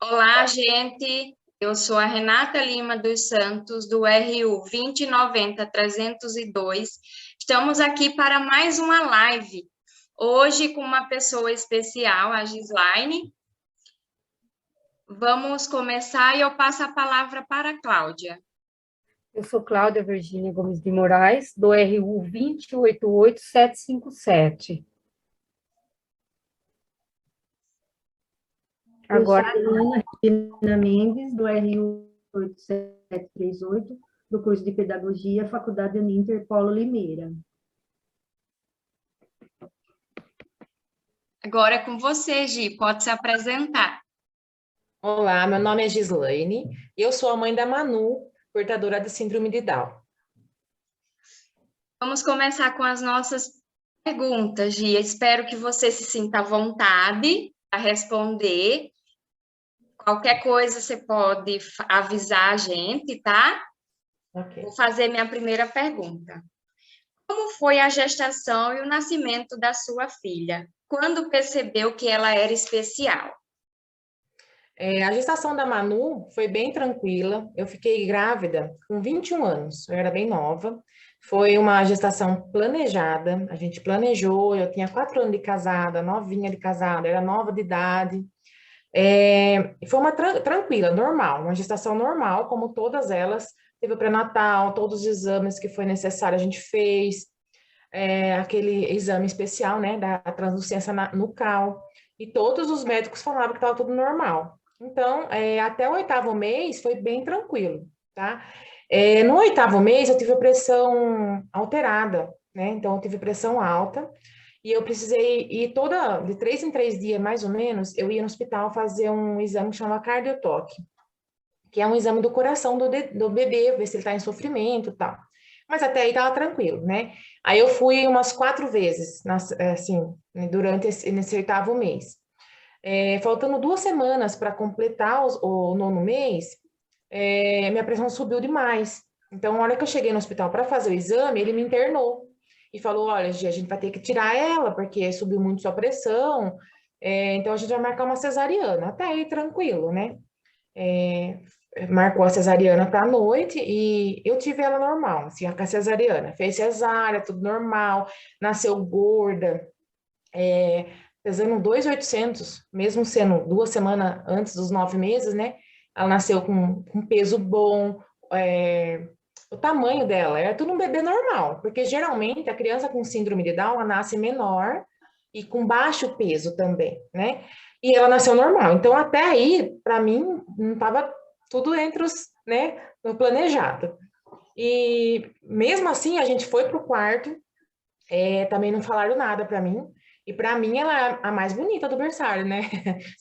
Olá, gente. Eu sou a Renata Lima dos Santos, do RU 2090-302. Estamos aqui para mais uma live. Hoje, com uma pessoa especial, a Gislaine. Vamos começar e eu passo a palavra para a Cláudia. Eu sou Cláudia Virgínia Gomes de Moraes, do RU 2088757. Eu sou Agora, a Ana Regina Mendes, do RU 8738, do curso de Pedagogia, Faculdade Uninter Paulo Limeira. Agora é com você, Gi. Pode se apresentar. Olá, meu nome é Gislaine e eu sou a mãe da Manu, portadora de síndrome de Down. Vamos começar com as nossas perguntas, Gi. Espero que você se sinta à vontade para responder. Qualquer coisa você pode avisar a gente, tá? Ok. Vou fazer minha primeira pergunta. Como foi a gestação e o nascimento da sua filha? Quando percebeu que ela era especial? A gestação da Manu foi bem tranquila. Eu fiquei grávida com 21 anos, eu era bem nova. Foi uma gestação planejada, a gente planejou. Eu tinha 4 anos de casada, novinha de casada, era nova de idade. Foi uma tranquila, normal, uma gestação normal, como todas elas. Teve o pré-natal, todos os exames que foi necessário a gente fez. Aquele exame especial, né, da translucência nucal. E todos os médicos falavam que estava tudo normal. Então, até o 8º mês foi bem tranquilo, tá? No 8º mês eu tive a pressão alterada, né? Então, eu tive pressão alta e eu precisei ir de 3 em 3 dias, mais ou menos, eu ia no hospital fazer um exame que chama cardiotoque, que é um exame do coração do bebê, ver se ele está em sofrimento e tal. Mas até aí estava tranquilo, né? Aí eu fui umas 4 vezes, assim, durante nesse 8º mês. Faltando 2 semanas para completar o 9º mês, minha pressão subiu demais. Então, na hora que eu cheguei no hospital para fazer o exame, ele me internou e falou: olha, Gi, a gente vai ter que tirar ela, porque subiu muito sua pressão, então a gente vai marcar uma cesariana. Até aí, tranquilo, né? Marcou a cesariana para a noite e eu tive ela normal, assim, a cesariana. Fez cesárea, tudo normal, nasceu gorda, pesando 2.800, mesmo sendo 2 semanas antes dos 9 meses, né? Ela nasceu com peso bom, o tamanho dela era tudo um bebê normal, porque geralmente a criança com síndrome de Down, ela nasce menor e com baixo peso também, né? E ela nasceu normal. Então, até aí, para mim, não estava tudo entre os, né, no planejado. E mesmo assim, a gente foi pro quarto, também não falaram nada para mim. E para mim, ela é a mais bonita do berçário, né?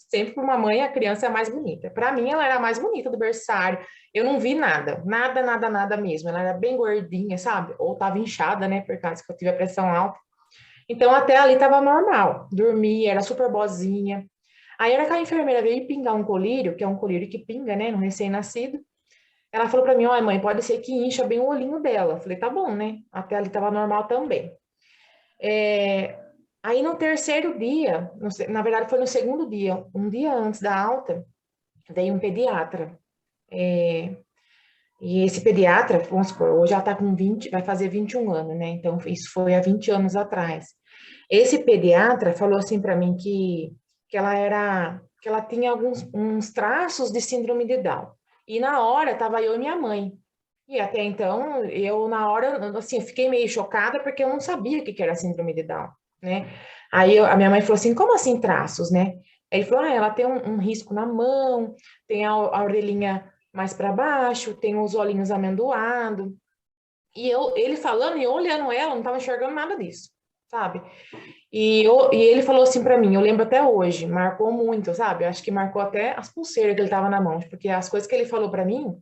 Sempre para uma mãe, a criança é a mais bonita. Para mim, ela era a mais bonita do berçário. Eu não vi nada, nada, nada, nada mesmo. Ela era bem gordinha, sabe? Ou estava inchada, né? Por causa que eu tive a pressão alta. Então, até ali estava normal. Dormia, era super boazinha. Aí, a hora que a enfermeira veio pingar um colírio, que é um colírio que pinga, né? No recém-nascido. Ela falou para mim: olha, mãe, pode ser que incha bem o olhinho dela. Eu falei: tá bom, né? Até ali estava normal também. Aí no 3º dia, na verdade foi no 2º dia, um dia antes da alta, veio um pediatra. E esse pediatra, vamos supor, hoje ela está com 20, vai fazer 21 anos, né? Então isso foi há 20 anos atrás. Esse pediatra falou assim para mim que ela tinha alguns uns traços de síndrome de Down. E na hora estava eu e minha mãe. E até então, eu na hora, assim, fiquei meio chocada porque eu não sabia o que era síndrome de Down, né? Aí a minha mãe falou assim: como assim traços, né? Aí ele falou: ela tem um risco na mão, tem a orelhinha mais para baixo, tem os olhinhos amendoados. E ele falando e eu olhando ela, não estava enxergando nada disso, sabe? E ele falou assim para mim, eu lembro até hoje, marcou muito, sabe? Eu acho que marcou até as pulseiras que ele tava na mão, porque as coisas que ele falou para mim,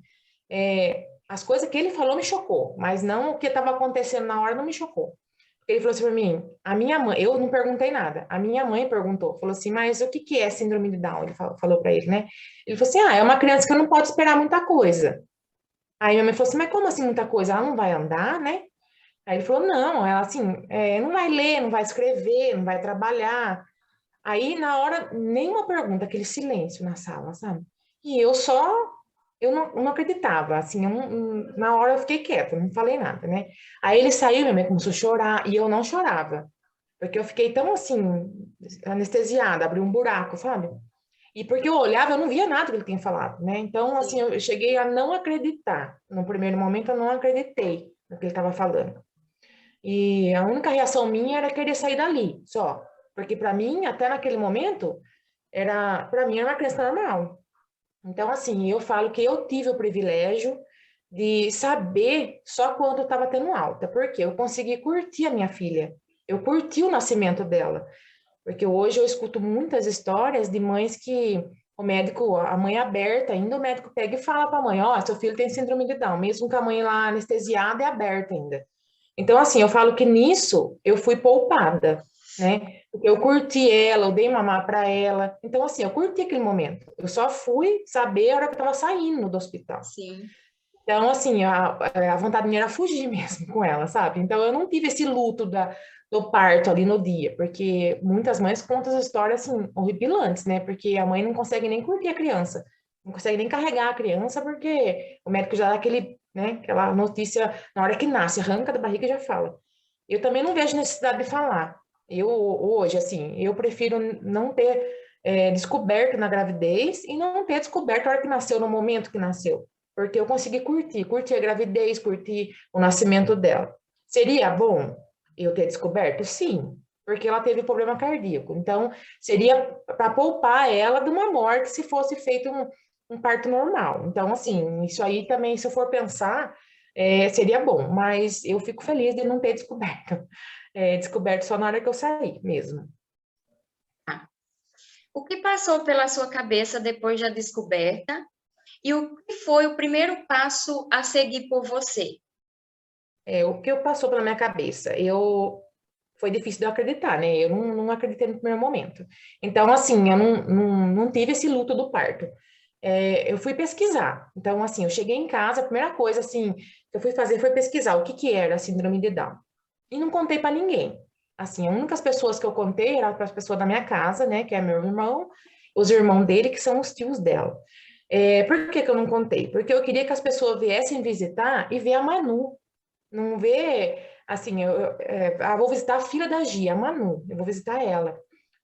as coisas que ele falou me chocou, mas não o que estava acontecendo na hora não me chocou. Porque ele falou assim para mim, a minha mãe, eu não perguntei nada, a minha mãe perguntou, falou assim: mas o que que é síndrome de Down? Ele falou para ele, né? Ele falou assim: é uma criança que não pode esperar muita coisa. Aí minha mãe falou assim: mas como assim muita coisa? Ela não vai andar, né? Aí ele falou: não, ela assim, não vai ler, não vai escrever, não vai trabalhar. Aí, na hora, nenhuma pergunta, aquele silêncio na sala, sabe? E eu não acreditava, assim, na hora eu fiquei quieta, não falei nada, né? Aí ele saiu, minha mãe começou a chorar, e eu não chorava, porque eu fiquei tão, assim, anestesiada, abriu um buraco, sabe? E porque eu olhava, eu não via nada que ele tinha falado, né? Então, assim, Sim. eu cheguei a não acreditar. No primeiro momento, eu não acreditei no que ele estava falando. E a única reação minha era querer sair dali, só. Porque para mim, até naquele momento, para mim era uma criança normal. Então, assim, eu falo que eu tive o privilégio de saber só quando eu estava tendo alta, porque eu consegui curtir a minha filha. Eu curti o nascimento dela. Porque hoje eu escuto muitas histórias de mães que o médico, a mãe é aberta, ainda o médico pega e fala para a mãe, ó, seu filho tem síndrome de Down, mesmo com a mãe lá anestesiada é aberta ainda. Então, assim, eu falo que nisso eu fui poupada, né? Porque eu curti ela, eu dei mamar para ela. Então, assim, eu curti aquele momento. Eu só fui saber a hora que eu estava saindo do hospital. Sim. Então, assim, a vontade minha era fugir mesmo com ela, sabe? Então, eu não tive esse luto do parto ali no dia, porque muitas mães contam as histórias, assim, horripilantes, né? Porque a mãe não consegue nem curtir a criança, não consegue nem carregar a criança, porque o médico já dá aquele, né, aquela notícia na hora que nasce, arranca da barriga e já fala. Eu também não vejo necessidade de falar. Eu, hoje, assim, eu prefiro não ter descoberto na gravidez e não ter descoberto a hora que nasceu, no momento que nasceu. Porque eu consegui curtir a gravidez, curtir o nascimento dela. Seria bom eu ter descoberto? Sim, porque ela teve problema cardíaco. Então, seria para poupar ela de uma morte se fosse feito um parto normal. Então, assim, isso aí também, se eu for pensar, seria bom, mas eu fico feliz de não ter descoberto. Descoberto só na hora que eu saí mesmo. O que passou pela sua cabeça depois da descoberta e o que foi o primeiro passo a seguir por você? O que passou pela minha cabeça? Foi difícil de eu acreditar, né? Eu não acreditei no primeiro momento. Então, assim, eu não tive esse luto do parto. Eu fui pesquisar. Então, assim, eu cheguei em casa, a primeira coisa, assim, que eu fui fazer foi pesquisar o que que era a síndrome de Down. E não contei para ninguém. Assim, as únicas pessoas que eu contei eram para as pessoas da minha casa, né? Que é meu irmão, os irmãos dele, que são os tios dela. Por que que eu não contei? Porque eu queria que as pessoas viessem visitar e ver a Manu. Não ver, assim, vou visitar a filha da Gia, a Manu, eu vou visitar ela.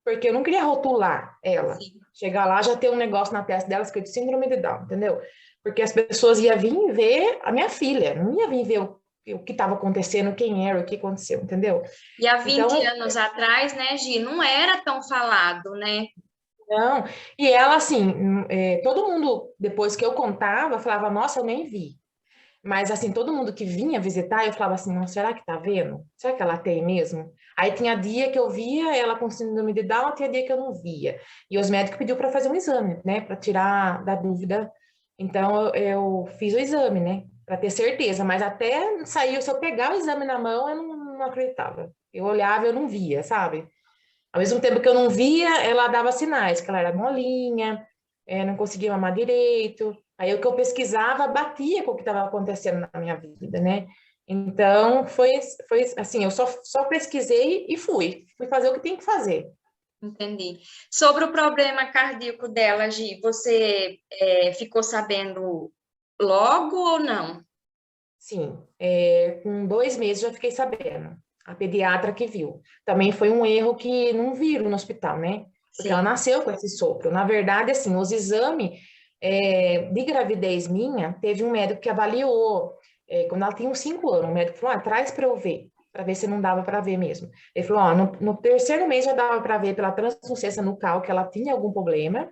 Porque eu não queria rotular ela. Sim. Chegar lá, já ter um negócio na testa dela escrito síndrome de Down, entendeu? Porque as pessoas iam vir ver a minha filha, não ia vir ver o que estava acontecendo, quem era, o que aconteceu, entendeu? E há 20 Então, anos atrás, né, Gi, não era tão falado, né? não. E ela, assim, todo mundo, depois que eu contava, falava, nossa, eu nem vi. Mas, assim, todo mundo que vinha visitar, eu falava assim, não, será que tá vendo? Será que ela tem mesmo? Aí tinha dia que eu via ela com síndrome de Down, tinha dia que eu não via. E os médicos pediu para fazer um exame, né, para tirar da dúvida. Então, eu fiz o exame, né, para ter certeza. Mas até saiu, se eu pegar o exame na mão, eu não acreditava. Eu olhava, eu não via, sabe? Ao mesmo tempo que eu não via, ela dava sinais, que ela era molinha, não conseguia mamar direito. Aí o que eu pesquisava batia com o que estava acontecendo na minha vida, né? Então, foi assim, eu só pesquisei e fui fazer o que tem que fazer. Entendi. Sobre o problema cardíaco dela, Gi, você ficou sabendo logo ou não? Sim, com 2 meses já fiquei sabendo. A pediatra que viu. Também foi um erro que não viram no hospital, né? Porque ela Sim. nasceu com esse sopro. Na verdade, assim, os exames de gravidez minha, teve um médico que avaliou, quando ela tinha uns 5 anos, o médico falou, traz para eu ver, para ver se não dava para ver mesmo. Ele falou, no terceiro mês já dava para ver pela translucência nucal que ela tinha algum problema,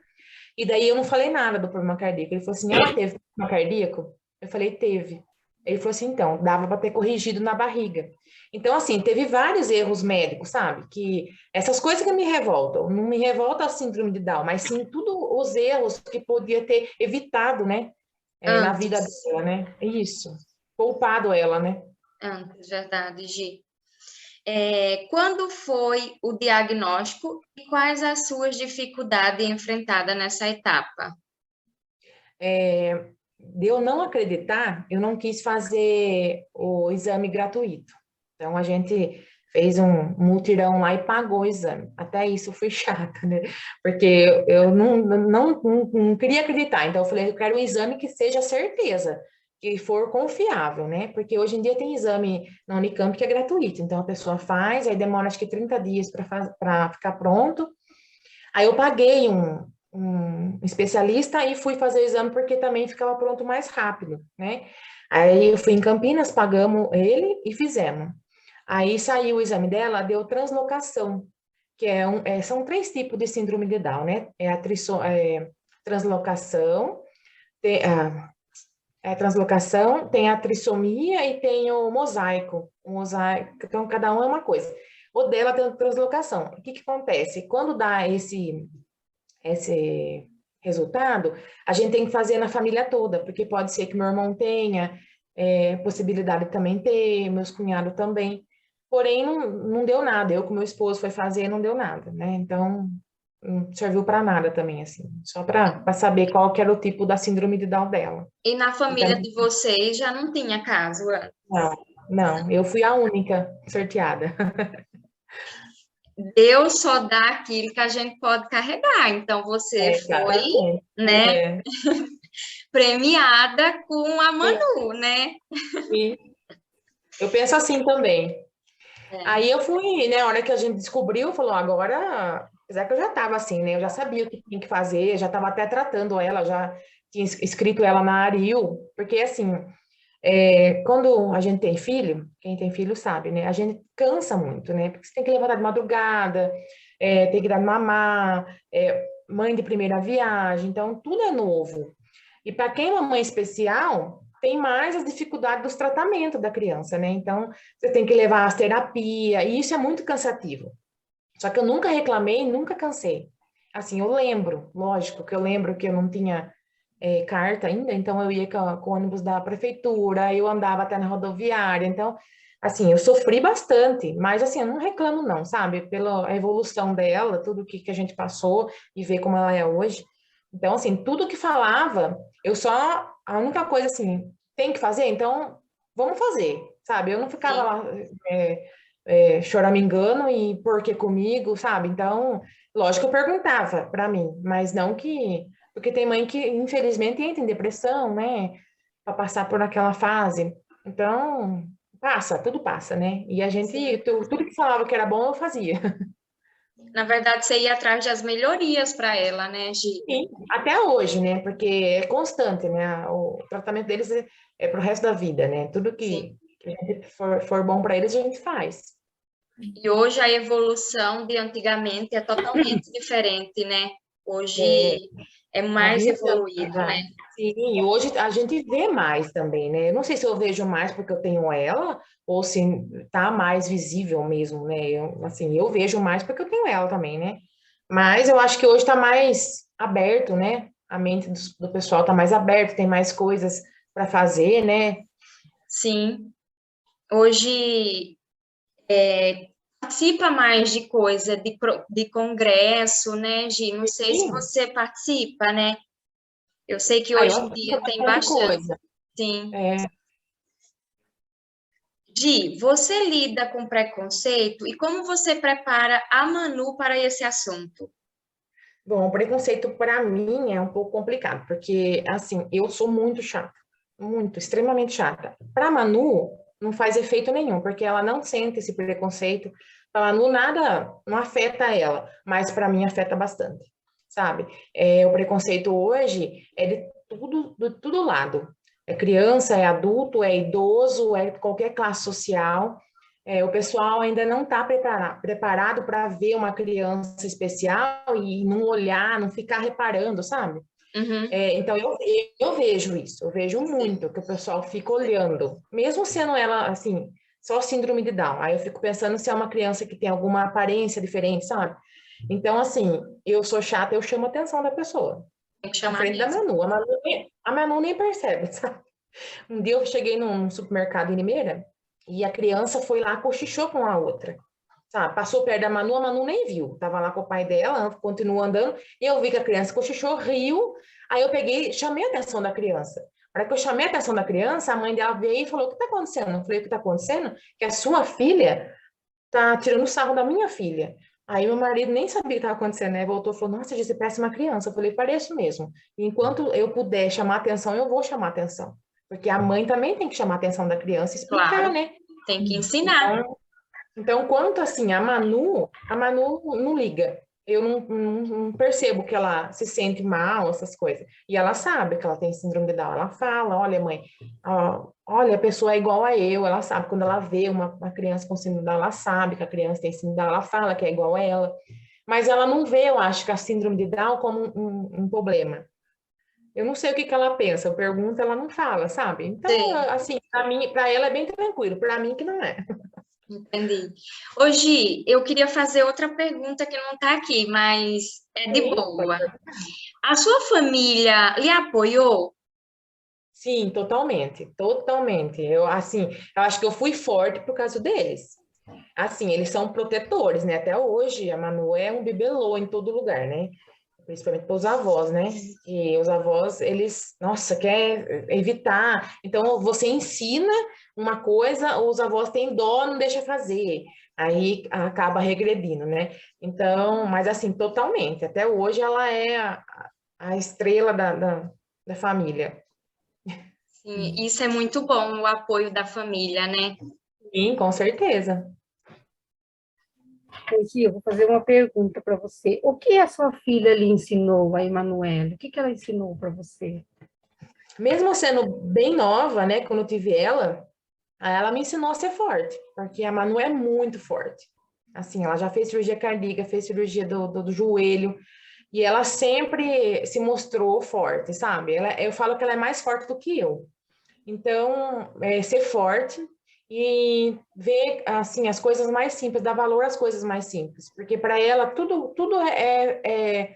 e daí eu não falei nada do problema cardíaco. Ele falou assim, ela teve problema cardíaco? Eu falei, teve. Ele falou assim, então, dava para ter corrigido na barriga. Então, assim, teve vários erros médicos, sabe? Que essas coisas que me revoltam, não me revolta a síndrome de Down, mas sim tudo os erros que podia ter evitado, né? Na vida Antes. dela, né? Isso. Poupado ela, né? Antes, verdade, Gi. Quando foi o diagnóstico e quais as suas dificuldades enfrentadas nessa etapa? De eu não acreditar, eu não quis fazer o exame gratuito. Então, a gente fez um mutirão lá e pagou o exame. Até isso eu fui chata, né? Porque eu não queria acreditar. Então eu falei, eu quero um exame que seja certeza, que for confiável, né? Porque hoje em dia tem exame na Unicamp que é gratuito. Então a pessoa faz, aí demora acho que 30 dias para ficar pronto. Aí eu paguei um especialista e fui fazer o exame porque também ficava pronto mais rápido, né? Aí eu fui em Campinas, pagamos ele e fizemos. Aí saiu o exame dela, deu translocação, que são 3 tipos de síndrome de Down, né? Translocação, tem translocação, tem a trissomia e tem o mosaico. O mosaico, então cada um é uma coisa. O dela tem translocação. O que que acontece? Quando dá esse resultado, a gente tem que fazer na família toda, porque pode ser que meu irmão tenha, possibilidade de também ter, meus cunhados também. Porém, não deu nada. Eu com meu esposo foi fazer e não deu nada, né? Então, não serviu para nada também, assim. Só para saber qual que era o tipo da síndrome de Down dela. E na família Então, de vocês já não tinha caso antes? não, eu fui a única sorteada. Deus só dá aquilo que a gente pode carregar. Então, você foi, Exatamente. né, É, premiada com a Manu, né? e eu penso assim também. Aí eu fui, né, a hora que a gente descobriu, falou, agora, apesar que eu já estava assim, né, eu já sabia o que tinha que fazer, já estava até tratando ela, já tinha escrito ela na Aril, porque assim, quando a gente tem filho, quem tem filho sabe, né, a gente cansa muito, né, porque você tem que levantar de madrugada, tem que dar de mamar, mãe de primeira viagem, então tudo é novo. E para quem é uma mãe especial, tem mais as dificuldades dos tratamentos da criança, né? Então, você tem que levar as terapias, e isso é muito cansativo. Só que eu nunca reclamei, nunca cansei. Assim, eu lembro, lógico que eu lembro que eu não tinha carta ainda, então eu ia com o ônibus da prefeitura, eu andava até na rodoviária, então, assim, eu sofri bastante, mas assim, eu não reclamo não, sabe? Pela evolução dela, tudo que a gente passou e ver como ela é hoje. Então, assim, tudo que falava, a única coisa assim, tem que fazer, então vamos fazer, sabe? Eu não ficava Sim. lá choramingando e por que comigo, sabe? Então, lógico que eu perguntava para mim, mas não que. Porque tem mãe que, infelizmente, entra em depressão, né? Para passar por aquela fase. Então, tudo passa, né? E a gente, Sim. tudo que falava que era bom, eu fazia. Na verdade, você ia atrás das melhorias para ela, né, Gi? Sim, até hoje, né? Porque é constante, né? O tratamento deles é pro resto da vida, né? Tudo Sim. que a gente for bom para eles, a gente faz. E hoje a evolução de antigamente é totalmente diferente, né? É, Hoje é a mais vida evoluído, já. né? Sim, e hoje a gente vê mais também, né? Eu não sei se eu vejo mais porque eu tenho ela ou se tá mais visível mesmo, né? Eu vejo mais porque eu tenho ela também, né? Mas eu acho que hoje está mais aberto, né? A mente do pessoal está mais aberta, tem mais coisas para fazer, né? Sim. Hoje participa mais de coisa, de congresso, né, Gi? Não sei se Sim. você participa, né? Eu sei que Eu hoje em assisto dia tem bastante bastante, coisa. sim. É, Gi, você lida com preconceito e como você prepara a Manu para esse assunto? bom, o preconceito para mim é um pouco complicado, porque assim, eu sou muito chata, muito, extremamente chata. Para Manu não faz efeito nenhum, porque ela não sente esse preconceito. Para Manu nada não afeta ela, mas para mim afeta bastante, sabe? O preconceito hoje é de todo lado. É criança, é adulto, é idoso, é qualquer classe social. O pessoal ainda não está preparado para ver uma criança especial e não olhar, não ficar reparando, sabe? Uhum, Então, eu vejo isso, eu vejo sim, muito que o pessoal fica olhando, mesmo sendo ela, assim, só síndrome de Down. Aí eu fico pensando se é uma criança que tem alguma aparência diferente, sabe? Então, assim, eu sou chata, eu chamo a atenção da pessoa. tem que Na chamar frente da mesmo. Manu. A Manu nem percebe, sabe? Um dia eu cheguei num supermercado em Limeira e a criança foi lá, cochichou com a outra. Sabe? Passou perto da Manu, a Manu nem viu. Tava lá com o pai dela, continuou andando, e eu vi que a criança cochichou, riu. Aí eu peguei, chamei a atenção da criança. Na hora que eu chamei a atenção da criança, a mãe dela veio e falou: O que está acontecendo? Eu falei: O que está acontecendo? Que a sua filha tá tirando sarro da minha filha. Aí meu marido nem sabia o que estava acontecendo, né? Voltou e falou, nossa, você parece uma criança. Eu falei, pareço mesmo. Enquanto eu puder chamar atenção, eu vou chamar atenção. Porque a mãe também tem que chamar a atenção da criança e explicar, Claro, né? tem que ensinar. Então, quanto assim, a Manu não liga. Eu não percebo que ela se sente mal, essas coisas. E ela sabe que ela tem síndrome de Down. Ela fala, olha, mãe, olha, a pessoa é igual a eu. Ela sabe, quando ela vê uma criança com síndrome de Down, ela sabe que a criança tem síndrome de Down, ela fala que é igual a ela. Mas ela não vê, eu acho, que a síndrome de Down como um problema. Eu não sei o que ela pensa. Eu pergunto, ela não fala, sabe? Então, Sim, assim, para ela é bem tranquilo. Para mim que não é. entendi. Hoje, eu queria fazer outra pergunta que não está aqui, mas é de Sim, pode boa. perguntar. A sua família lhe apoiou? Sim, totalmente, totalmente. Eu acho que eu fui forte por causa deles. Assim, eles são protetores, né? Até hoje, a Manu é um bibelô em todo lugar, né? Principalmente para os avós, né? E os avós, eles, nossa, quer evitar. Então, você ensina uma coisa, os avós têm dó, não deixa fazer. Aí acaba regredindo, né? Então, mas assim, totalmente. Até hoje ela é a estrela da família. Sim, isso é muito bom, o apoio da família, né? Sim, com certeza. Hoje eu vou fazer uma pergunta para você. O que a sua filha lhe ensinou, a Emanuela? O que ela ensinou para você? Mesmo sendo bem nova, né, quando eu tive ela, ela me ensinou a ser forte, porque a Manu é muito forte. Assim, ela já fez cirurgia cardíaca, fez cirurgia do joelho, e ela sempre se mostrou forte, sabe? Eu falo que ela é mais forte do que eu. Então, ser forte e ver, assim, as coisas mais simples, dar valor às coisas mais simples, porque para ela tudo é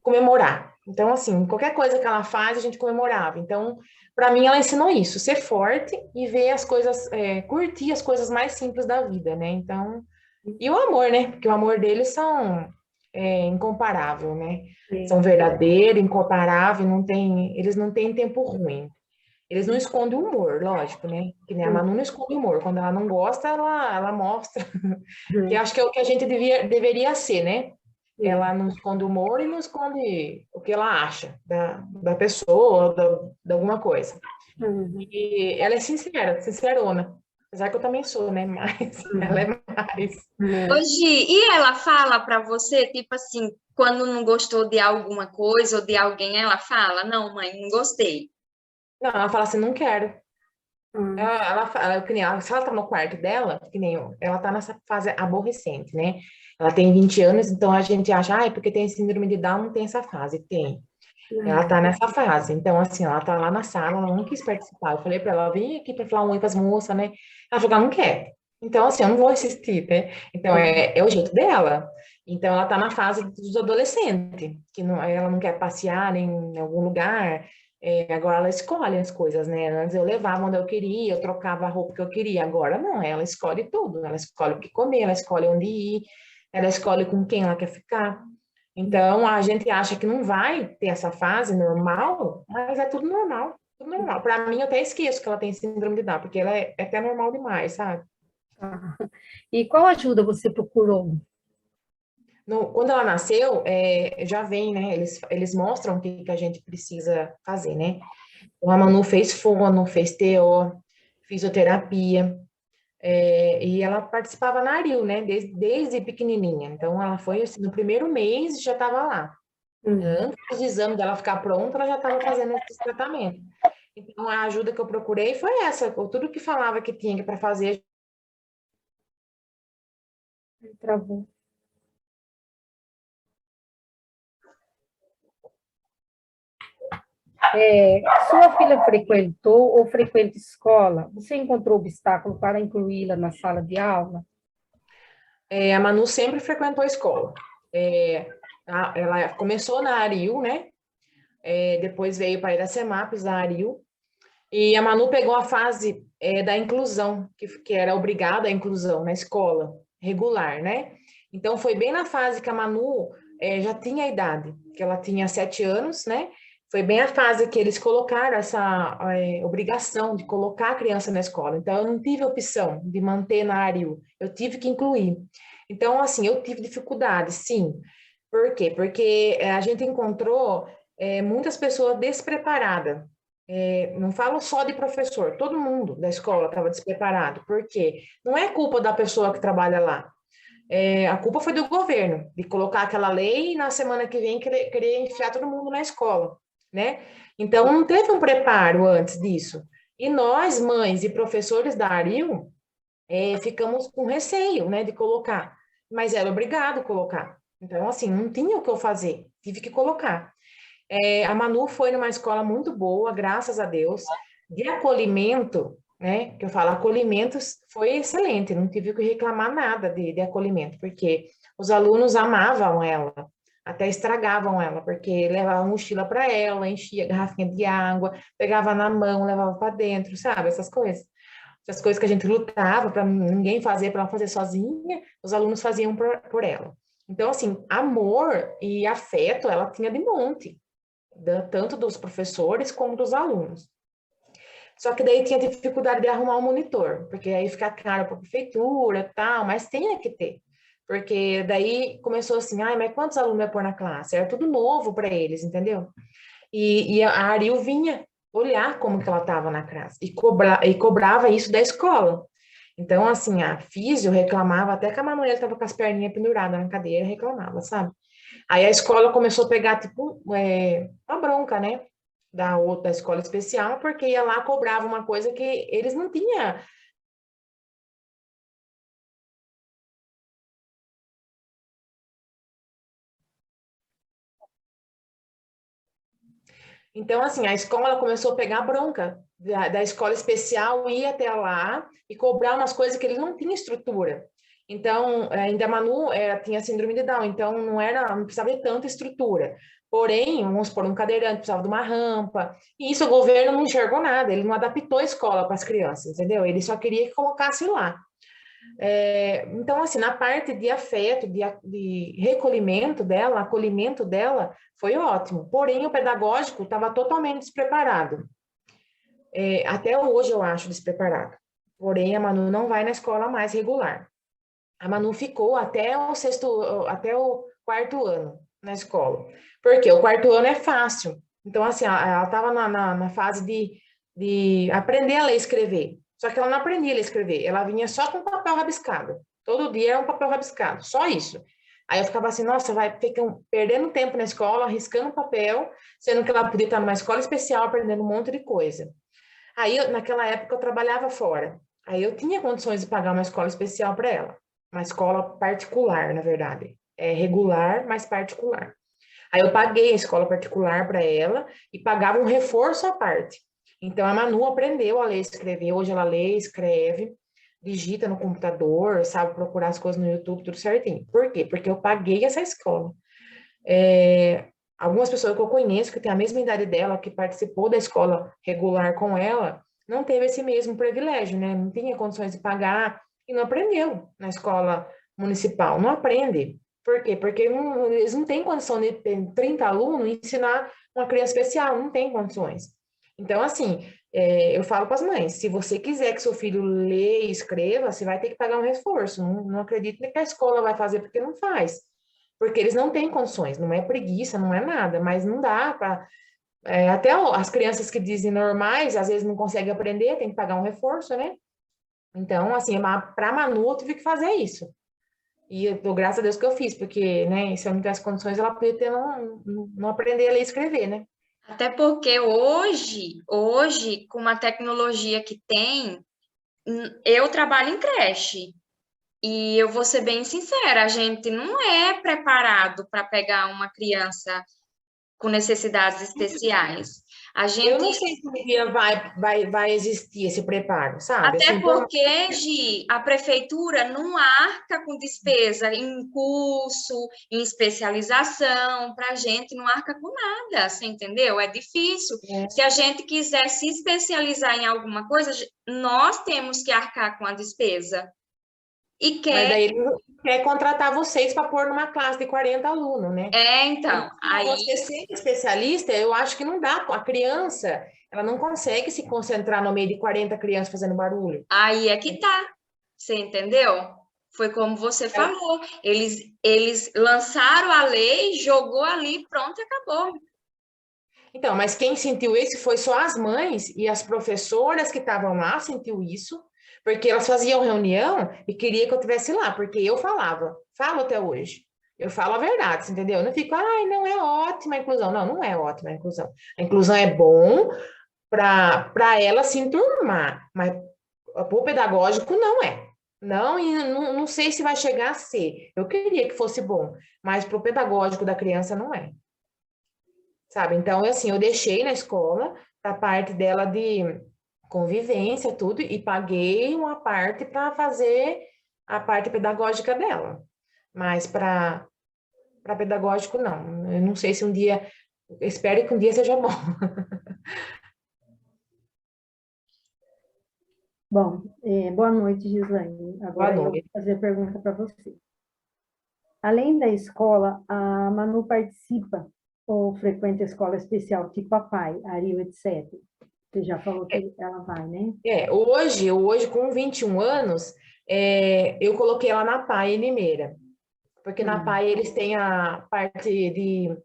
comemorar. Então, assim, qualquer coisa que ela faz, a gente comemorava. Então, para mim, ela ensinou isso, ser forte e ver as coisas, curtir as coisas mais simples da vida, né? Então, e o amor, né? Porque o amor deles incomparável, né? São Sim. verdadeiro, incomparável, eles não têm tempo ruim. Eles não escondem o humor, lógico, né? Que nem a Manu não esconde o humor. Quando ela não gosta, ela mostra. Que eu acho que é o que a gente deveria ser, né? Sim. Ela não esconde o humor e não esconde o que ela acha da pessoa, de alguma coisa. Uhum. E ela é sincera, sincerona. Apesar que eu também sou, né? Mas ela é mais. É. Hoje, e ela fala para você, tipo assim, quando não gostou de alguma coisa ou de alguém, ela fala: Não, mãe, não gostei. Não, ela fala assim, não quero. Uhum. Que nem se ela tá no quarto dela, que nem eu, ela tá nessa fase aborrecente, né? Ela tem 20 anos, então a gente acha, é porque tem síndrome de Down, não tem essa fase. Tem. Ela tá nessa fase. Então, assim, ela tá lá na sala, ela não quis participar. Eu falei pra ela, vem aqui pra falar um oi pras moças, né? Ela falou que ela não quer. Então, assim, eu não vou assistir, né? Então, é o jeito dela. Então, ela tá na fase dos adolescentes, que não, ela não quer passear nem em algum lugar. Agora ela escolhe as coisas, né? Antes eu levava onde eu queria, eu trocava a roupa que eu queria. Agora não, ela escolhe tudo. Ela escolhe o que comer, ela escolhe onde ir, ela escolhe com quem ela quer ficar. Então, a gente acha que não vai ter essa fase normal, mas é tudo normal. Tudo normal. Para mim, eu até esqueço que ela tem síndrome de Down, porque ela é até normal demais, sabe? Tá. E qual ajuda você procurou? Quando ela nasceu, já vem, né? Eles mostram o que a gente precisa fazer, né? O Manu fez fono, fez TO, fisioterapia, e ela participava na Aril, né? Desde pequenininha. Então, ela foi, assim, no primeiro mês já estava lá. Uhum. Antes do exame dela ficar pronta, ela já estava fazendo esse tratamento. Então, a ajuda que eu procurei foi essa. Tudo que falava que tinha para fazer. Travou. Sua filha frequentou ou frequenta escola? Você encontrou obstáculo para incluí-la na sala de aula? A Manu sempre frequentou a escola. Ela começou na Aril, né? Depois veio para Iracemápolis, da Aril. E a Manu pegou a fase da inclusão, que era obrigada à inclusão na escola regular, né? Então, foi bem na fase que a Manu já tinha a idade, que ela tinha 7 anos, né? Foi bem a fase que eles colocaram essa obrigação de colocar a criança na escola. Então, eu não tive opção de manter na ARIU, eu tive que incluir. Então, assim, eu tive dificuldade, sim. Por quê? Porque a gente encontrou muitas pessoas despreparadas. Não falo só de professor, todo mundo da escola estava despreparado. Por quê? Não é culpa da pessoa que trabalha lá. A culpa foi do governo, de colocar aquela lei e na semana que vem querer enfiar todo mundo na escola, né? Então, não teve um preparo antes disso. E nós, mães e professores da ARIU, ficamos com receio, né, de colocar. Mas era obrigado colocar. Então, assim, não tinha o que eu fazer, tive que colocar. A Manu foi numa escola muito boa, graças a Deus, de acolhimento, né? Que eu falo, acolhimentos foi excelente, não tive que reclamar nada de acolhimento, porque os alunos amavam ela, até estragavam ela, porque levavam mochila para ela, enchia garrafinha de água, pegava na mão, levava para dentro, sabe? Essas coisas. Essas coisas que a gente lutava para ninguém fazer, para ela fazer sozinha, os alunos faziam por ela. Então, assim, amor e afeto ela tinha de monte tanto dos professores como dos alunos. Só que daí tinha dificuldade de arrumar um monitor, porque aí fica caro para a prefeitura, tal, mas tinha que ter. Porque daí começou assim, ai, mas quantos alunos vai pôr na classe? Era tudo novo para eles, entendeu? E a Ariel vinha olhar como que ela estava na classe e cobrava isso da escola. Então, assim, a físio reclamava, até que a Manuela estava com as perninhas penduradas na cadeira, reclamava, sabe? Aí a escola começou a pegar, tipo, uma bronca, né? Da escola especial, porque ia lá, cobrava uma coisa que eles não tinham. Então, assim, a escola começou a pegar bronca da escola especial, ir até lá e cobrar umas coisas que eles não tinham estrutura. Então, ainda a Manu tinha síndrome de Down, então não precisava de tanta estrutura. Porém, vamos supor, um cadeirante precisava de uma rampa, e isso o governo não enxergou nada, ele não adaptou a escola para as crianças, entendeu? Ele só queria que colocasse lá. Então, assim, na parte de afeto, de recolhimento dela, acolhimento dela, foi ótimo. Porém, o pedagógico estava totalmente despreparado. Até hoje eu acho despreparado. Porém, a Manu não vai na escola mais regular. A Manu ficou até o quarto ano na escola. Porque o quarto ano é fácil. Então, assim, ela estava na fase de aprender a ler e escrever. Só que ela não aprendia a ler e escrever. Ela vinha só com papel rabiscado. Todo dia era um papel rabiscado. Só isso. Aí eu ficava assim, nossa, vai perdendo tempo na escola, riscando papel, sendo que ela podia estar numa escola especial aprendendo um monte de coisa. Aí, naquela época, eu trabalhava fora. Aí eu tinha condições de pagar uma escola especial para ela. Uma escola particular, na verdade. É regular, mas particular. Aí eu paguei a escola particular para ela e pagava um reforço à parte. Então a Manu aprendeu a ler e escrever. Hoje ela lê, escreve, digita no computador, sabe procurar as coisas no YouTube, tudo certinho. Por quê? Porque eu paguei essa escola. Algumas pessoas que eu conheço, que têm a mesma idade dela, que participou da escola regular com ela, não teve esse mesmo privilégio, né? Não tinha condições de pagar e não aprendeu na escola municipal. Não aprende. Por quê? Porque eles não têm condição de ter 30 alunos e ensinar uma criança especial, não tem condições. Então, assim, eu falo para as mães, se você quiser que seu filho leia e escreva, você vai ter que pagar um reforço. Não acredito que a escola vai fazer, porque não faz. Porque eles não têm condições, não é preguiça, não é nada, mas não dá para... até as crianças que dizem normais, às vezes não conseguem aprender, tem que pagar um reforço, né? Então, assim, para a Manu, eu tive que fazer isso. E eu dou graças a Deus que eu fiz, porque, né, se eu não tivesse condições, ela podia não aprender a ler e escrever, né? Até porque hoje, com a tecnologia que tem, eu trabalho em creche. E eu vou ser bem sincera, a gente não é preparado para pegar uma criança com necessidades especiais. A Eu gente não sei se um dia vai existir esse preparo, sabe? Até Assim, porque, Gi, a prefeitura não arca com despesa em curso, em especialização, para a gente não arca com nada, você entendeu? É difícil. Se a gente quiser se especializar em alguma coisa, nós temos que arcar com a despesa. e Mas quer. daí ele quer contratar vocês para pôr numa classe de 40 alunos, né? Então, aí Você ser especialista, eu acho que não dá. A criança, ela não consegue se concentrar no meio de 40 crianças fazendo barulho. aí é que tá. Você entendeu? Foi como você falou. Eles lançaram a lei, jogou ali, pronto, e acabou. Então, mas quem sentiu isso foi só as mães e as professoras que estavam lá sentiu isso, porque elas faziam reunião e queria que eu estivesse lá, porque eu falava, falo até hoje. Eu falo a verdade, você entendeu? Eu não fico, ai, não é ótima a inclusão. Não, não é ótima a inclusão. A inclusão é bom para ela se enturmar, mas o pedagógico não é. Não, e não sei se vai chegar a ser. Eu queria que fosse bom, mas para o pedagógico da criança não é. Sabe? Então, assim, eu deixei na escola a parte dela de convivência, tudo, e paguei uma parte para fazer a parte pedagógica dela. Mas para pedagógico, não. Eu não sei se um dia, espero que um dia seja bom. Bom, boa noite, Gislaine. Boa Agora eu vou noite. fazer a pergunta para você. Além da escola, a Manu participa ou frequenta escola especial, tipo a PAI, Ario, etc. Você já falou que ela vai, né? Hoje, com 21 anos, eu coloquei ela na PAI em Limeira. Porque na PAI eles têm a parte de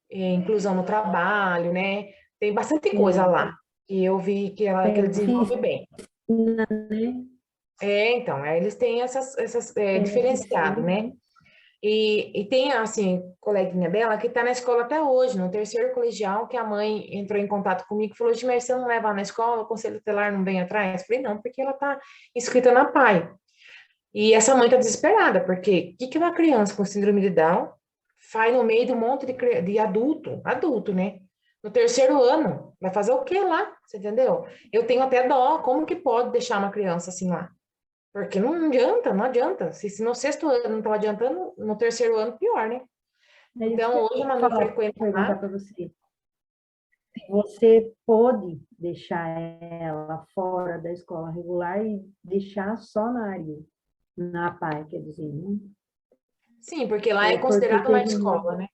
inclusão no trabalho, né? Tem bastante coisa lá. E eu vi que ele desenvolve bem. Né? Então, aí eles têm essas diferenciado, né? E tem, assim, coleguinha dela que está na escola até hoje, no terceiro colegial, que a mãe entrou em contato comigo e falou, mas você não leva ela na escola, o conselho tutelar não vem atrás? Eu falei, não, porque ela está inscrita na PAI. E essa mãe está desesperada, porque o que uma criança com síndrome de Down faz no meio de um monte de adulto, né? No terceiro ano, vai fazer o quê lá? Você entendeu? Eu tenho até dó, como que pode deixar uma criança assim lá? Porque não adianta, não adianta. Se no sexto ano não estava adiantando, no terceiro ano, pior, né? É isso Então, que eu hoje a ia Manu falar, frequenta perguntar lá. para você. Se você pode deixar ela fora da escola regular e deixar só na área, na PAI, quer dizer, né? Sim, porque lá é Porque considerado uma teve uma... escola, né?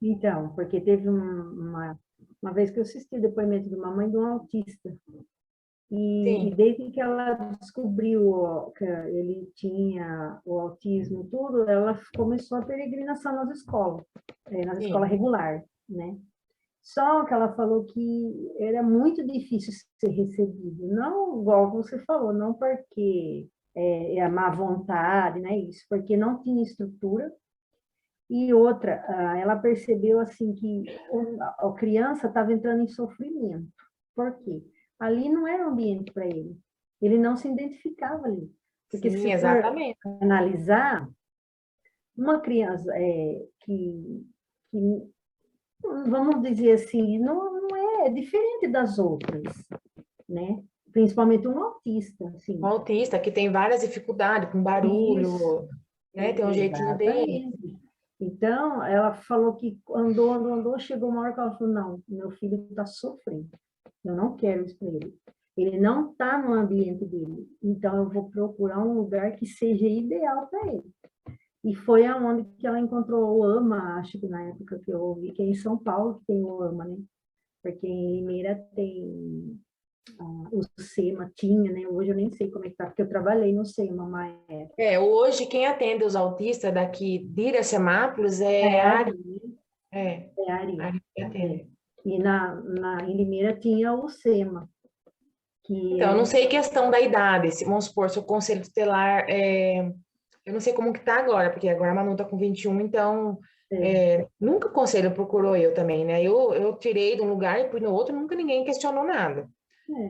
Então, porque teve uma vez que eu assisti o depoimento de uma mãe de um autista. E Sim, desde que ela descobriu que ele tinha o autismo, tudo, ela começou a peregrinação nas sim. escolas regular, né? Só que ela falou que era muito difícil ser recebido, não igual você falou, não porque é a má vontade, né? Isso, porque não tinha estrutura. E outra, ela percebeu assim que a criança estava entrando em sofrimento. Por quê? Ali não era um ambiente para ele. Ele não se identificava ali. Porque Sim, se for exatamente. analisar, uma criança que, vamos dizer assim, não é diferente das outras, né? Principalmente um autista, Um assim. autista que tem várias dificuldades com Isso, barulho, né? Tem um jeitinho dele. exatamente. Então, ela falou que andou, chegou uma hora que ela falou, não, meu filho está sofrendo, eu não quero isso para ele. Ele não está no ambiente dele, então eu vou procurar um lugar que seja ideal para ele. E foi aonde que ela encontrou o AMA, acho que na época que eu ouvi, que é em São Paulo que tem o AMA, né? Porque em Limeira tem o SEMA, tinha, né? Hoje eu nem sei como é que tá, porque eu trabalhei no SEMA uma época. Hoje quem atende os autistas daqui de Iracemápolis É é a Ari. Ari, É, é Ari. Ari que É. atende. E em Limeira tinha o SEMA, que Então, eu não sei questão da idade, vamos supor, se o conselho tutelar, eu não sei como que tá agora, porque agora a Manu tá com 21, então, nunca o conselho procurou eu também, né? Eu tirei de um lugar e fui no outro, nunca ninguém questionou nada.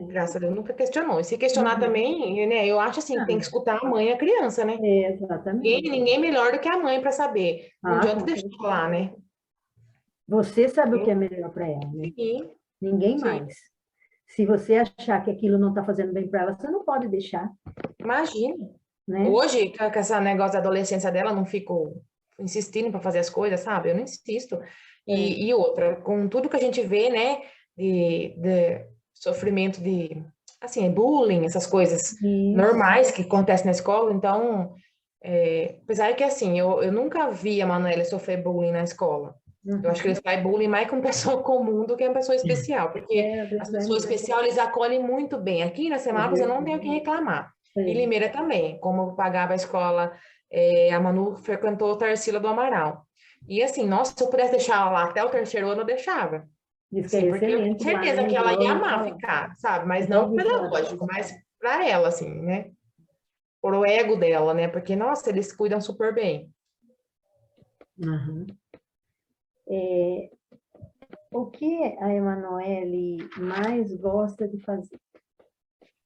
Graças a Deus, nunca questionou. E se questionar Uhum. também, né, eu acho assim, que tem que escutar a mãe e a criança, né? Exatamente. Ninguém melhor do que a mãe para saber. Não adianta Com deixar certeza. lá, né? Você sabe o que é melhor para ela, né? Sim, Ninguém sim. mais. Se você achar que aquilo não está fazendo bem para ela, você não pode deixar, Imagina. né? Hoje, com esse negócio da adolescência dela, eu não fico insistindo para fazer as coisas, sabe? Eu não insisto. E outra, com tudo que a gente vê, né, de sofrimento assim, bullying, essas coisas Isso. normais que acontecem na escola. Então, apesar que, assim, eu nunca vi a Manuela sofrer bullying na escola. Eu acho que Uhum. eles fazem bullying mais com pessoa comum do que com pessoa especial, porque É, as é pessoas mesmo. especiais eles acolhem muito bem. Aqui na É Semápolis eu não tenho o que verdade. reclamar. E É. Limeira também, como eu pagava a escola, a Manu frequentou o Tarsila do Amaral. E assim, nossa, se eu pudesse deixar ela lá até o terceiro ano, eu deixava. Diz que é Assim, porque eu tenho excelente lá, certeza né? que ela Já ia ouvi amar falar. ficar, sabe? Mas Já não ouvi falar dessa pedagógico, mas escola. para ela, assim, né? Por o ego dela, né? Porque, nossa, eles cuidam super bem. Aham. O que a Emanuele mais gosta de fazer?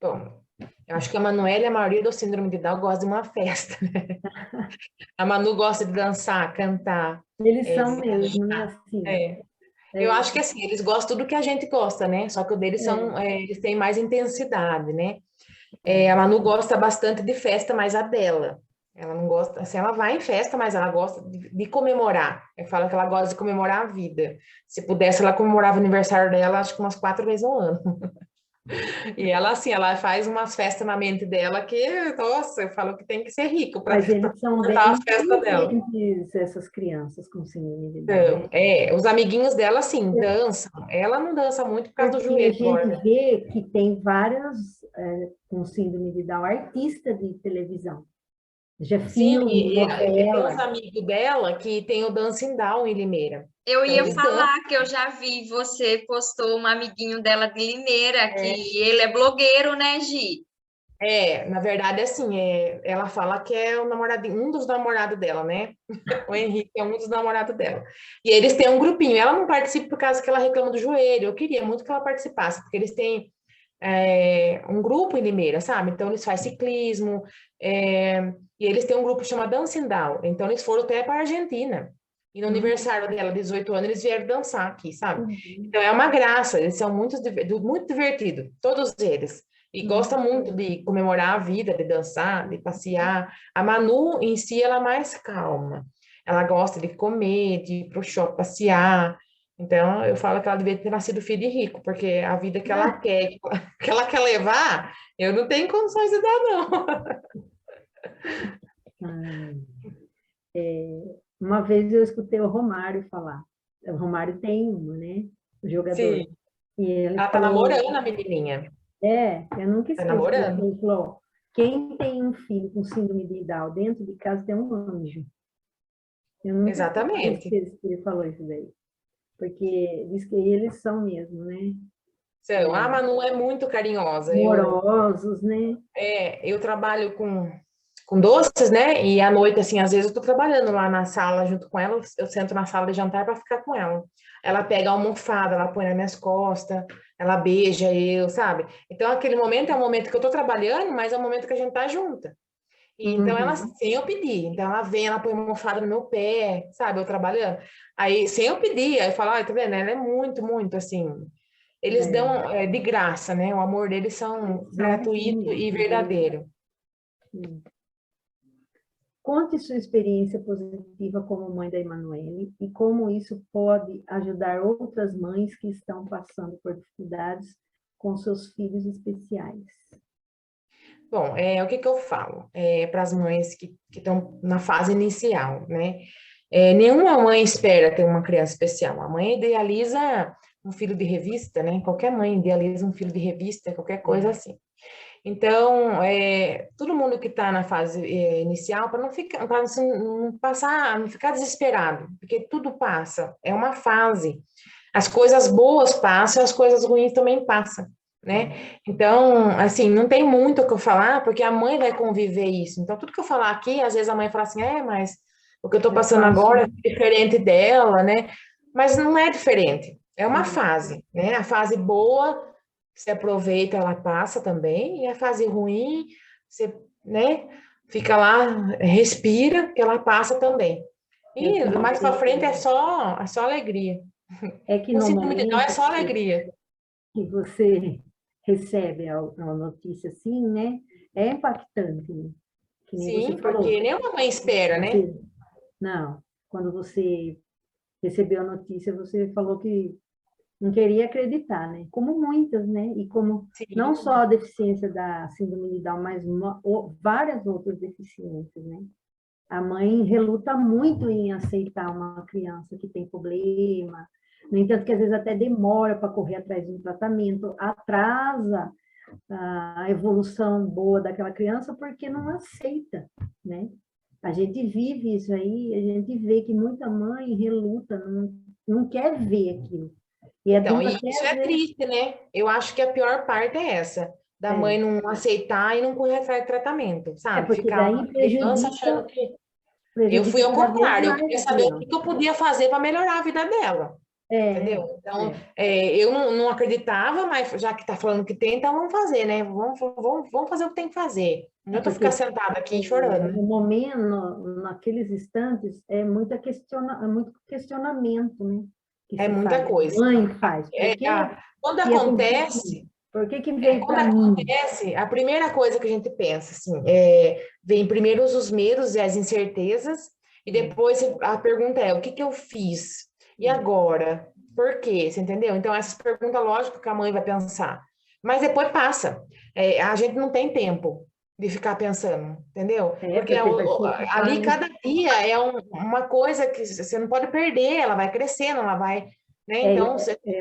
Bom, eu acho que a Manuela e a maioria do síndrome de Down gosta de uma festa. A Manu gosta de dançar, cantar, Eles são mesmo, né? viajar. Assim, É. Eu é, acho que assim, eles gostam do que a gente gosta, né? Só que o deles é, eles têm mais intensidade, né? A Manu gosta bastante de festa, mas a dela. Ela não gosta, assim, ela vai em festa, mas ela gosta de comemorar. Eu falo que ela gosta de comemorar a vida. Se pudesse, ela comemorava o aniversário dela, acho que umas 4 vezes ao ano. E ela, assim, ela faz umas festas na mente dela que, nossa, eu falo que tem que ser rico para mas eles são cortar a bem festa dela. inteligentes, essas crianças com síndrome de Down, Então, né? os amiguinhos dela, assim, dançam. Ela não dança muito por causa do Porque a joelho gente agora. vê que tem várias com síndrome de Down artistas de televisão. Já Sim, filme, e tem uns novela. amigos dela que tem o Dancing Down em Limeira. Eu Então, ia eles dançam. falar que eu já vi, você postou um amiguinho dela de Limeira, que ele é blogueiro, né, Gi? Na verdade, assim, ela fala que é o namoradinho, um dos namorados dela, né? O Henrique é um dos namorados dela. E eles têm um grupinho. Ela não participa por causa que ela reclama do joelho. Eu queria muito que ela participasse, porque eles têm um grupo em Limeira, sabe? Então, eles fazem ciclismo, e eles têm um grupo que chama Dancing Down. Então, eles foram até para a Argentina. E no aniversário dela, 18 anos, eles vieram dançar aqui, sabe? Uhum, Então, é uma graça. Eles são muito divertidos, todos eles. E gosta uhum. muito de comemorar a vida, de dançar, de passear. A Manu, em si, ela é mais calma. Ela gosta de comer, de ir pro shopping passear. Então, eu falo que ela devia ter nascido filho de rico, porque a vida que ela quer, que ela quer levar, eu não tenho condições de dar, não. Ah, uma vez eu escutei o Romário falar. O Romário tem uma, né? O jogador. Sim, E ele ela tá falou, namorando a menininha. eu nunca Tá esqueço disso. namorando. Ele falou, quem tem um filho com síndrome de Down dentro de casa tem um anjo. Eu nunca Exatamente. esqueço que ele falou isso daí. Porque diz que eles são mesmo, né? Então, a Manu é muito carinhosa. Amorosos, né? Eu trabalho com doces, né? E à noite, assim, às vezes eu tô trabalhando lá na sala junto com ela, eu sento na sala de jantar para ficar com ela. Ela pega a almofada, ela põe nas minhas costas, ela beija eu, sabe? Então, aquele momento é o momento que eu tô trabalhando, mas é o momento que a gente tá junta. E então, ela, Uhum. sem eu pedir, então ela vem, ela põe uma almofada no meu pé, sabe? Eu trabalhando. Aí, sem eu pedir, aí eu falo, tá vendo? Ela é muito, muito, assim, eles É, dão de graça, né? O amor deles são eles são assim gratuito e mesmo, é verdade. verdadeiro. Conte sua experiência positiva como mãe da Emanuele e como isso pode ajudar outras mães que estão passando por dificuldades com seus filhos especiais. Bom, o que que eu falo para as mães que estão na fase inicial, né? Nenhuma mãe espera ter uma criança especial. A mãe idealiza um filho de revista, né? Qualquer mãe idealiza um filho de revista, qualquer coisa assim. Então, todo mundo que está na fase inicial, para não ficar, para não passar, não ficar desesperado, porque tudo passa, é uma fase. As coisas boas passam, as coisas ruins também passam, né? Então, assim, não tem muito o que eu falar, porque a mãe vai conviver isso. Então, tudo que eu falar aqui, às vezes a mãe fala assim, mas o que eu estou É passando fácil, agora é diferente dela, né? Mas não é diferente, é uma né? fase, né? A fase boa você aproveita, ela passa também, e a fase ruim, você, né, fica lá, respira, que ela passa também. É E que no mais para frente momento, é só alegria. é que Com no síndrome de Down é momento só alegria. que você recebe a notícia assim, né? É impactante, né? Que nem você Sim, falou. porque nenhuma mãe espera, né? Você, não, quando você recebeu a notícia, você falou que não queria acreditar, né? Como muitas, né? E como Sim. não só a deficiência da síndrome de Down, mas várias outras deficiências, né? A mãe reluta muito em aceitar uma criança que tem problema, no entanto, que às vezes até demora para correr atrás de um tratamento, atrasa a evolução boa daquela criança porque não aceita, né? A gente vive isso aí, a gente vê que muita mãe reluta, não quer ver aquilo. E Então, adulto e até isso às é vezes... triste, né? Eu acho que a pior parte é essa, da mãe não aceitar e não correr atrás de tratamento, sabe? Porque Ficar daí uma criança achando que... Eu fui prejudica ao cada vez contrário, eu mais queria a saber o que criança. que eu podia fazer para melhorar a vida dela. É, Entendeu? Então, eu não acreditava, mas já que está falando que tem, então vamos fazer, né? Vamos fazer o que tem que fazer. Não adianta ficar porque sentada aqui chorando, né? no momento, naqueles instantes, é muito questionamento, né? Que É se muita faz, a coisa. mãe faz. Por que Quando que aconteceu? acontece, Por que que veio quando para mim? acontece, a primeira coisa que a gente pensa, assim, vem primeiro os medos e as incertezas, e depois a pergunta é, o que que eu fiz? E agora? Por quê? Você entendeu? Então, essas perguntas, lógico que a mãe vai pensar. Mas depois passa. A gente não tem tempo de ficar pensando, entendeu? Porque Porque vai se ali, ocupar, cada dia é uma coisa que você não pode perder, ela vai crescendo, ela vai... Né? Então,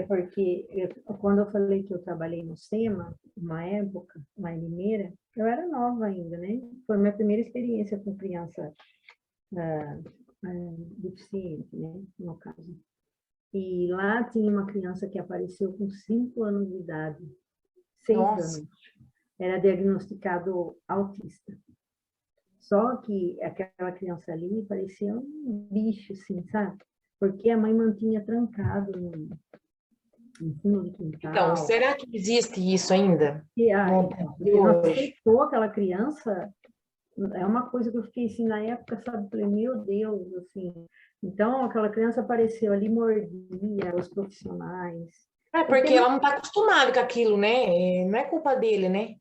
porque quando eu falei que eu trabalhei no SEMA, uma época, lá em Limeira, eu era nova ainda, né? Foi a minha primeira experiência com criança deficiente, né? No caso. E lá tinha uma criança que apareceu com 5 anos de idade, 6 nossa. anos. Era diagnosticado autista. Só que aquela criança ali parecia um bicho, assim, sabe? Porque a mãe mantinha trancado no fundo do Então, quintal. será que existe isso ainda? E, No então, de porque não hoje? aceitou aquela criança, é uma coisa que eu fiquei assim, na época, sabe? Falei, meu Deus, assim. Então, aquela criança apareceu ali, mordia os profissionais. Porque Porque ela não está acostumada com aquilo, né? Não é culpa dele, né?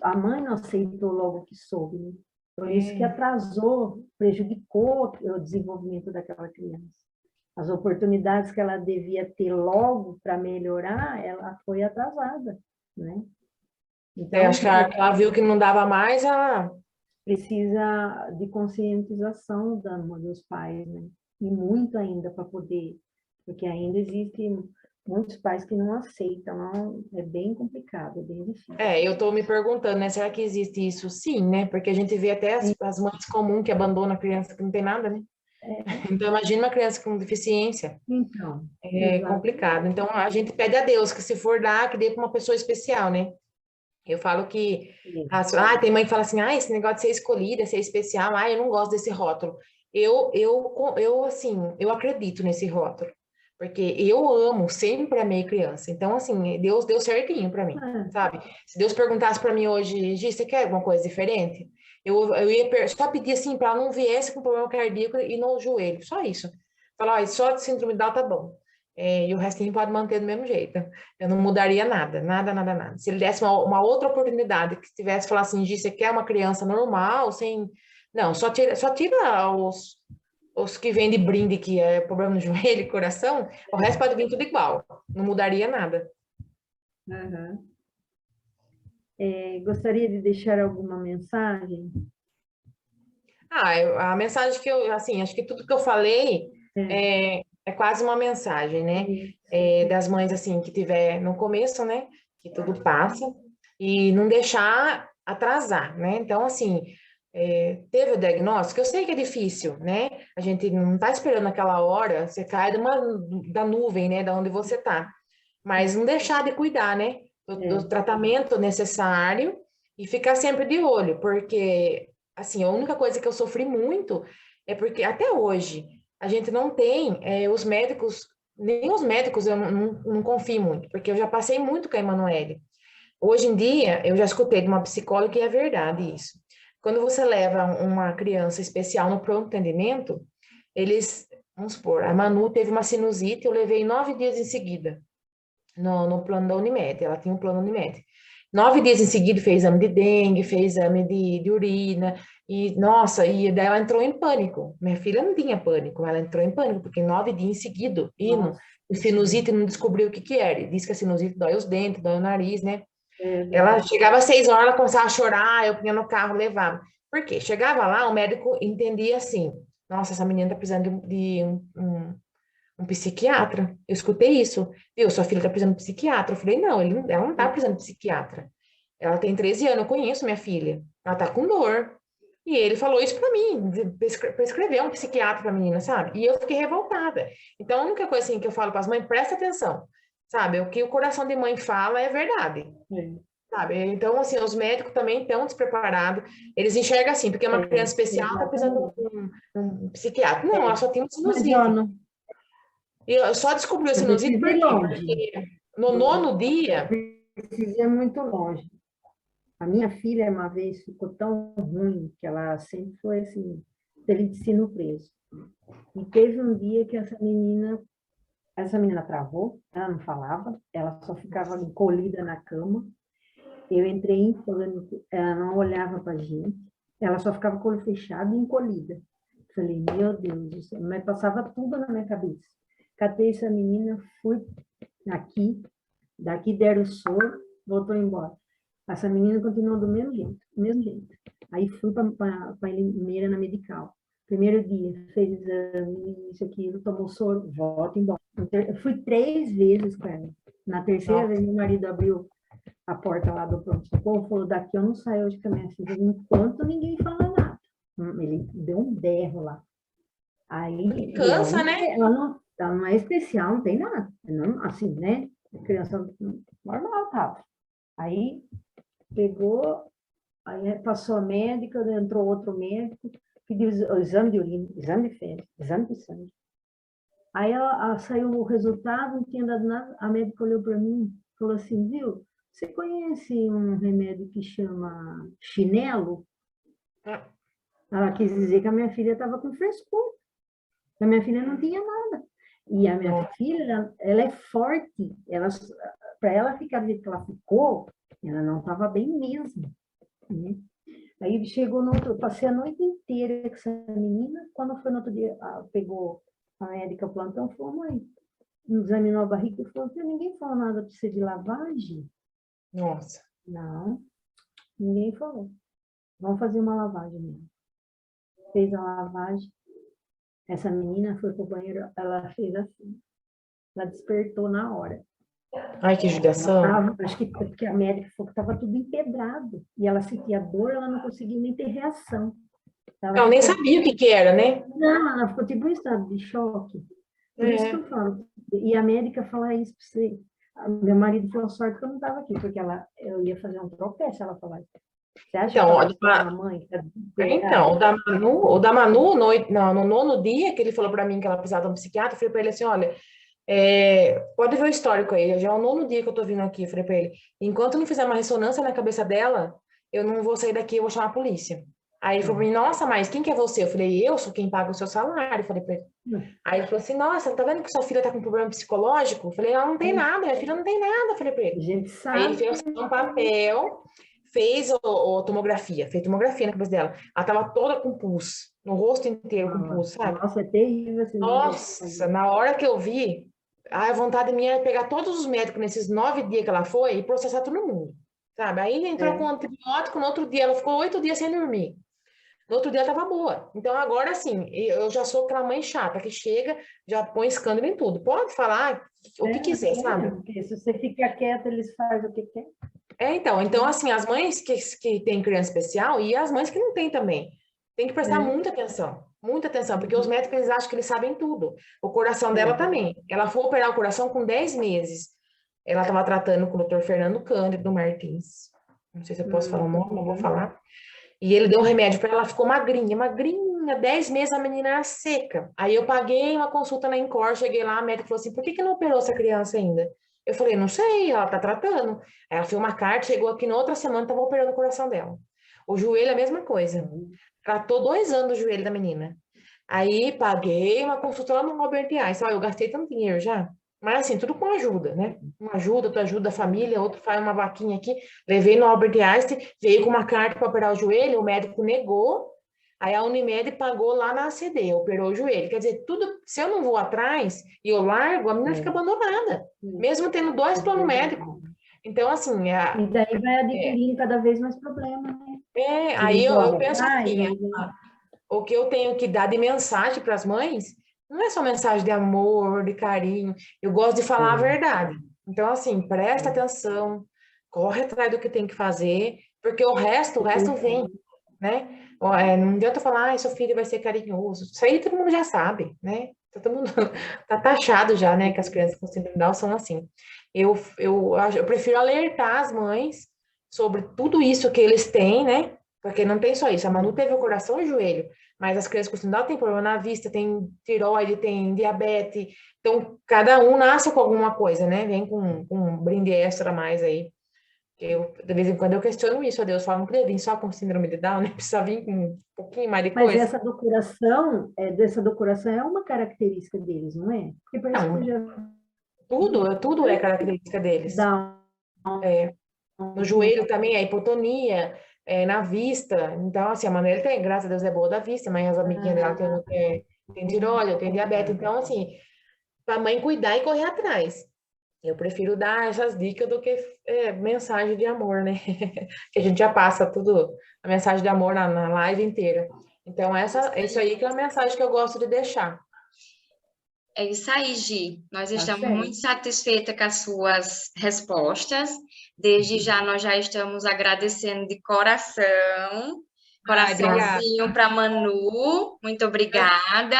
a mãe não aceitou logo que soube, né? Por isso que É. atrasou, prejudicou o desenvolvimento daquela criança. As oportunidades que ela devia ter logo para melhorar, ela foi atrasada, né? Então, Acho que ela viu que não dava mais, precisa de conscientização dos pais, né? E muito ainda para poder, porque ainda existem muitos pais que não aceitam, não, é bem complicado, é bem difícil. eu estou me perguntando, né? Será que existe isso? Sim, né? Porque a gente vê até as mães comuns que abandonam a criança que não tem nada, né? Então, imagina uma criança com deficiência. Então, É complicado. Então, a gente pede a Deus que se for dar, que dê para uma pessoa especial, né? Eu falo que... tem mãe que fala assim, esse negócio de ser escolhida, ser especial, eu não gosto desse rótulo. Assim, eu acredito nesse rótulo. Porque eu amo, sempre amei criança. Então, assim, Deus deu certinho para mim, sabe? Se Deus perguntasse para mim hoje, Gi, você quer alguma coisa diferente? Eu ia só pedir assim, para ela não viesse com problema cardíaco e no joelho, só isso. Falar, só de síndrome de Down tá bom. E o restinho pode manter do mesmo jeito. Eu não mudaria nada, nada, nada, nada. Se ele desse uma outra oportunidade, que tivesse falar assim, Gi, você quer uma criança normal, sem... Não, só tira os que vêm de brinde, que é problema no joelho e coração, o resto pode vir tudo igual. Não mudaria nada. Uhum. Gostaria de deixar alguma mensagem? A mensagem que eu, assim, acho que tudo que eu falei é quase uma mensagem, né? Das mães, assim, que tiver no começo, né? Que tudo passa. E não deixar atrasar, né? Então, assim, teve o diagnóstico, eu sei que é difícil, né? A gente não tá esperando aquela hora, você cai da nuvem, né? Da onde você tá. Mas não deixar de cuidar, né? Do tratamento necessário e ficar sempre de olho, porque, assim, a única coisa que eu sofri muito é porque até hoje a gente não tem os médicos, nem os médicos eu não confio muito, porque eu já passei muito com a Emanuele. Hoje em dia, eu já escutei de uma psicóloga que é verdade isso. Quando você leva uma criança especial no pronto atendimento, vamos supor, a Manu teve uma sinusite, eu levei 9 dias em seguida no plano da Unimed, ela tinha um plano Unimed. 9 dias em seguida fez exame de dengue, fez exame de urina, e nossa, e daí ela entrou em pânico. Minha filha não tinha pânico, ela entrou em pânico, porque 9 dias em seguida, indo, Nossa, o sinusite não descobriu o que que era. Diz que a sinusite dói os dentes, dói o nariz, né? é Ela verdade. chegava às 6 horas, ela começava a chorar, eu punha no carro, levava. Por quê? Chegava lá, o médico entendia assim, nossa, essa menina tá precisando de um psiquiatra. Eu escutei isso. Viu, sua filha tá precisando de psiquiatra. Eu falei, não, ela não tá precisando de psiquiatra. Ela tem 13 anos, eu conheço minha filha. Ela tá com dor. E ele falou isso pra mim, prescrever um psiquiatra pra menina, sabe? E eu fiquei revoltada. Então, a única coisa assim que eu falo para as mães, presta atenção, sabe? O que o coração de mãe fala é verdade. É, Sabe? Então, assim, os médicos também estão despreparados. Eles enxergam assim, porque uma criança especial está precisando exatamente. de um psiquiatra. Não, ela só tem uma Mas, ó, sinusite. E eu só descobri a não sinusite precisa por ir quê? longe. Porque no nono dia, Não precisa ir muito longe. A minha filha, uma vez, ficou tão ruim que ela sempre foi assim, teve intestino preso. E teve um dia que essa menina travou, ela não falava, ela só ficava encolhida na cama. Eu entrei em pânico, ela não olhava para a gente, ela só ficava com o olho fechado e encolhida. Falei, meu Deus do céu, mas passava tudo na minha cabeça. Catei essa menina, fui daqui deram o soro, voltou embora. Essa menina continuou do mesmo jeito, do mesmo jeito. Aí fui para a Limeira na medical. Primeiro dia, fez exame, isso, aquilo, tomou soro, volta embora. Eu fui 3 vezes com ela. Na terceira nossa, vez, meu marido abriu a porta lá do pronto-socorro, falou, daqui eu não saio hoje com a minha filha, enquanto ninguém fala nada. Ele deu um berro lá. Aí, e cansa, né? ela não é especial, não tem nada. Não, assim, né? Criança normal, tava. Aí, pegou, aí passou a médica, entrou outro médico, pediu o exame de urina, exame de fezes, exame de sangue. Aí saiu o resultado, não tinha dado nada. A médica olhou para mim e falou assim, viu, você conhece um remédio que chama chinelo? Ah, Ela quis dizer que a minha filha estava com frescura. A minha filha não tinha nada. E a minha nossa. filha, ela é forte. Para ela ficar do jeito que ela ficou, ela não estava bem mesmo. Né? Aí chegou no outro, passei a noite inteira com essa menina. Quando foi no outro dia, pegou a médica plantão, falou, mãe, examinou a barriga e falou, ninguém falou nada para você de lavagem? Nossa. Não, ninguém falou. Vamos fazer uma lavagem mesmo. Fez a lavagem. Essa menina foi pro banheiro, ela fez assim. Ela despertou na hora. Ai, que judiação. Acho que porque a médica falou que estava tudo empedrado. E ela sentia dor, ela não conseguia nem ter reação. Ela Eu nem ficou, sabia o que que era, né? não, ela ficou tipo em estado de choque. Por isso que É. eu falo. E a médica fala isso para você. Meu marido falou sorte que eu não estava aqui, porque eu ia fazer um tropeço se ela falar isso. Você acha Então, que ela ó, precisa de uma mãe? então, o da Manu no nono dia que ele falou para mim que ela precisava de um psiquiatra, eu falei para ele assim, olha, pode ver o histórico aí, já é o nono dia que eu tô vindo aqui, eu falei para ele, enquanto não fizer uma ressonância na cabeça dela, eu não vou sair daqui, eu vou chamar a polícia. Aí ele falou para mim, nossa, mas quem que é você? Eu falei, eu sou quem paga o seu salário, eu falei para ele. Aí ele falou assim, nossa, tá vendo que sua filha tá com problema psicológico? Eu falei, ela não tem nada, minha filha não tem nada, eu falei para A ele. gente Aí ele sabe. fez um papel, fez tomografia, fez tomografia na cabeça dela. Ela tava toda com pus, no rosto inteiro com pus, sabe? Nossa, é terrível esse negócio. Nossa, na hora que eu vi, a vontade minha é pegar todos os médicos nesses 9 dias que ela foi e processar todo mundo, sabe? Aí entrou com É, antibiótico, no outro dia ela ficou 8 dias sem dormir. No outro dia ela tava boa. Então agora sim, eu já sou aquela mãe chata que chega, já põe escândalo em tudo. Pode falar o que quiser, sabe? porque se você fica quieto, eles fazem o que quer. Então, assim, as mães que têm criança especial e as mães que não têm também, tem que prestar muita atenção, porque os médicos eles acham que eles sabem tudo. O coração dela também. Ela foi operar o coração com 10 meses. Ela estava tratando com o doutor Fernando Cândido Martins. Não sei se eu posso falar o nome, não vou falar. E ele deu um remédio para ela, ficou magrinha, magrinha, 10 meses a menina era seca. Aí eu paguei uma consulta na Incor, cheguei lá, a médica falou assim, por que não operou essa criança ainda? Eu falei, não sei, ela tá tratando. Aí ela fez uma carta, chegou aqui na outra semana, tava operando o coração dela. O joelho é a mesma coisa. Tratou 2 anos o joelho da menina. Aí paguei uma consulta lá no Albert Einstein. Eu gastei tanto dinheiro já. Mas assim, tudo com ajuda, né? Um ajuda, tu ajuda a família, outro faz uma vaquinha aqui. Levei no Albert Einstein, veio com uma carta para operar o joelho, o médico negou, aí a Unimed pagou lá na ACD, operou o joelho. Quer dizer, tudo, se eu não vou atrás e eu largo, a menina fica abandonada, mesmo tendo 2 planos médicos. Então, assim, E daí vai adquirindo cada vez mais problema, né? aí eu penso Ai, assim, o que eu tenho que dar de mensagem para as mães, não é só mensagem de amor, de carinho, eu gosto de falar a verdade. Então, assim, presta atenção, corre atrás do que tem que fazer, porque o resto vem, né? Não adianta falar, seu filho vai ser carinhoso. Isso aí todo mundo já sabe, né? Todo mundo tá taxado já, né? Que as crianças com síndrome de Down são assim. Eu prefiro alertar as mães sobre tudo isso que eles têm, né? Porque não tem só isso. A Manu teve o coração e o joelho, mas as crianças com síndrome de Down têm problema na vista, tem tireoide, tem diabetes. Então, cada um nasce com alguma coisa, né? Vem com um brinde extra a mais aí. De vez em quando eu questiono isso a Deus, falo, não podia vir só com síndrome de Down, né? Precisa vir com um pouquinho mais de Mas coisa. dessa do coração é uma característica deles, não é? Porque parece que eu Não, já tudo é característica deles. dá No joelho também, a hipotonia, na vista. Então, assim, a Manuela tem, graças a Deus, é boa da vista, mas as amiguinhas dela tem tireoide, tem diabetes. Então, assim, para a mãe cuidar e correr atrás. Eu prefiro dar essas dicas do que mensagem de amor, né? Que a gente já passa tudo, a mensagem de amor na live inteira. Então, isso aí que é a mensagem que eu gosto de deixar. É isso aí, Gi. Nós estamos certo. muito satisfeitas com as suas respostas. Desde já, nós já estamos agradecendo de coração. Coraçãozinho para Manu. Muito obrigada.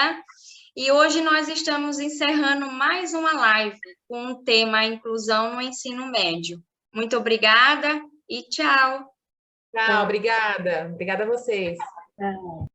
E hoje nós estamos encerrando mais uma live com o tema Inclusão no Ensino Médio. Muito obrigada e tchau. Tchau, obrigada. Obrigada a vocês.